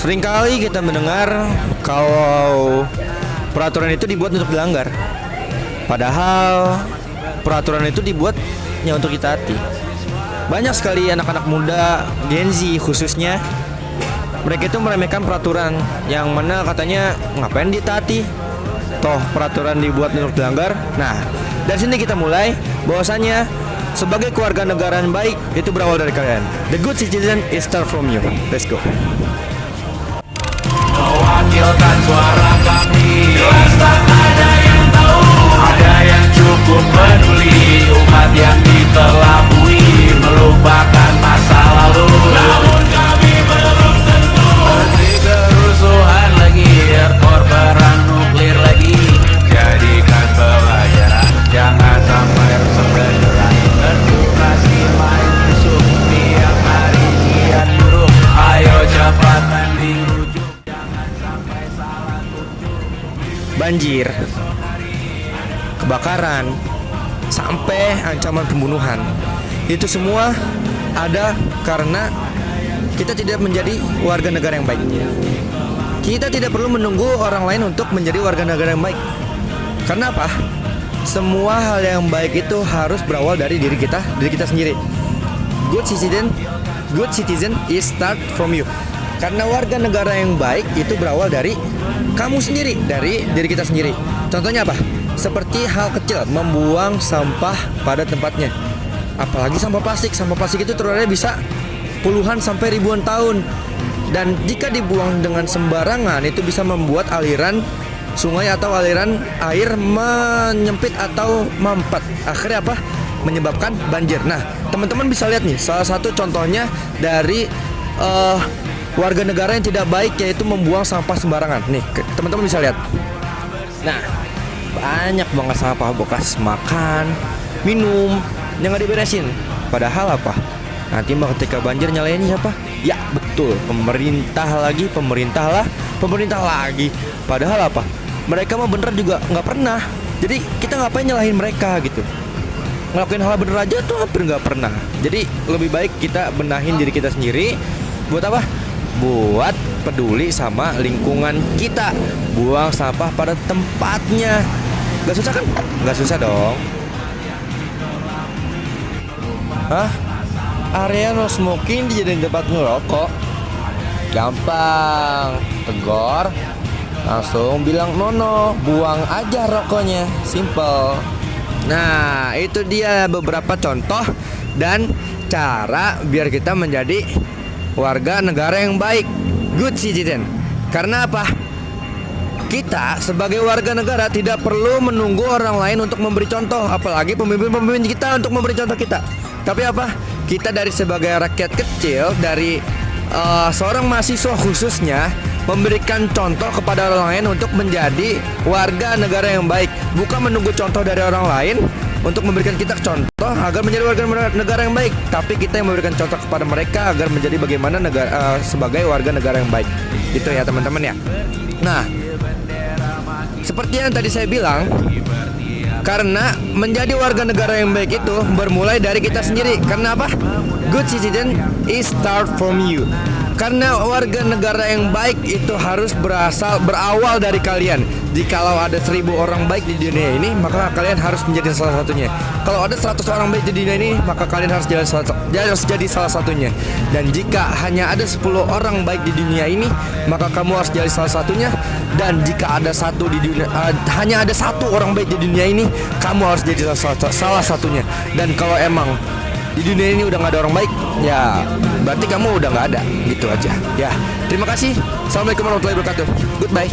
Seringkali kita mendengar kalau peraturan itu dibuat untuk dilanggar. Padahal peraturan itu dibuatnya untuk ditaati. Banyak sekali anak-anak muda Gen Z khususnya, mereka itu meremehkan peraturan yang mana katanya ngapain ditaati, toh peraturan dibuat untuk dilanggar. Nah, dari sini kita mulai bahwasanya sebagai keluarga negara yang baik itu berawal dari kalian. The good citizen is start from you. Let's go. Mewakilkan suara kami, jelas tak ada yang tahu, ada yang cukup peduli, umat yang ditelabui, melupakan masa lalu. Namun kami belum tentu henti kerusuhan lagi, ekspor perang nuklir lagi. Jadikan pelajaran, jangan sampai sebenarnya demokrasi main busuk, tiap hari kian buruk. Ayo cepat mending rujuk. Banjir, kebakaran, sampai ancaman pembunuhan. Itu semua ada karena kita tidak menjadi warga negara yang baik. Kita tidak perlu menunggu orang lain untuk menjadi warga negara yang baik. Karena apa? Semua hal yang baik itu harus berawal dari diri kita sendiri. Good citizen is start from you. Karena warga negara yang baik itu berawal dari kamu sendiri, dari diri kita sendiri. Contohnya apa? Seperti hal kecil, membuang sampah pada tempatnya. Apalagi sampah plastik. Sampah plastik itu terornya bisa puluhan sampai ribuan tahun. Dan jika dibuang dengan sembarangan, itu bisa membuat aliran sungai atau aliran air menyempit atau mampet. Akhirnya apa? Menyebabkan banjir. Nah, teman-teman bisa lihat nih, salah satu contohnya dari warga negara yang tidak baik, yaitu membuang sampah sembarangan. Nih, teman-teman bisa lihat. Nah, banyak banget sampah bekas makan, minum yang nggak diberesin. Padahal apa? Nanti ketika banjir nyalain siapa? Ya betul, pemerintah lagi. Padahal apa? Mereka mah bener juga nggak pernah. Jadi kita ngapain nyalahin mereka gitu? Ngelakuin hal bener aja tuh hampir nggak pernah. Jadi lebih baik kita benahin diri kita sendiri. Buat apa? Buat peduli sama lingkungan kita. Buang sampah pada tempatnya. Gak susah kan? Gak susah dong. Hah? Area no smoking dijadiin tempat ngerokok? Gampang. Tegor, langsung bilang nono, buang aja rokoknya. Simple. Nah, itu dia beberapa contoh dan cara biar kita menjadi warga negara yang baik, good citizen. Karena apa? Kita sebagai warga negara tidak perlu menunggu orang lain untuk memberi contoh, apalagi pemimpin-pemimpin kita untuk memberi contoh kita. Tapi apa? Kita dari sebagai rakyat kecil, dari seorang mahasiswa khususnya, memberikan contoh kepada orang lain untuk menjadi warga negara yang baik. Bukan menunggu contoh dari orang lain untuk memberikan kita contoh agar menjadi warga negara yang baik, tapi kita yang memberikan contoh kepada mereka agar menjadi bagaimana sebagai warga negara yang baik. Gitu ya teman-teman ya. Nah, seperti yang tadi saya bilang, karena menjadi warga negara yang baik itu bermulai dari kita sendiri. Karena apa? Good citizen is start from you. Karena warga negara yang baik itu harus berawal dari kalian. Jikalau ada 1000 orang baik di dunia ini, maka kalian harus menjadi salah satunya. Kalau ada 100 orang baik di dunia ini, maka kalian harus jadi salah satunya. Dan jika hanya ada 10 orang baik di dunia ini, maka kamu harus jadi salah satunya. Dan jika ada hanya ada 1 orang baik di dunia ini, kamu harus jadi salah satunya. Dan kalau emang di dunia ini udah gak ada orang baik, ya berarti kamu udah gak ada. Gitu aja. Ya, terima kasih. Assalamualaikum warahmatullahi wabarakatuh. Goodbye.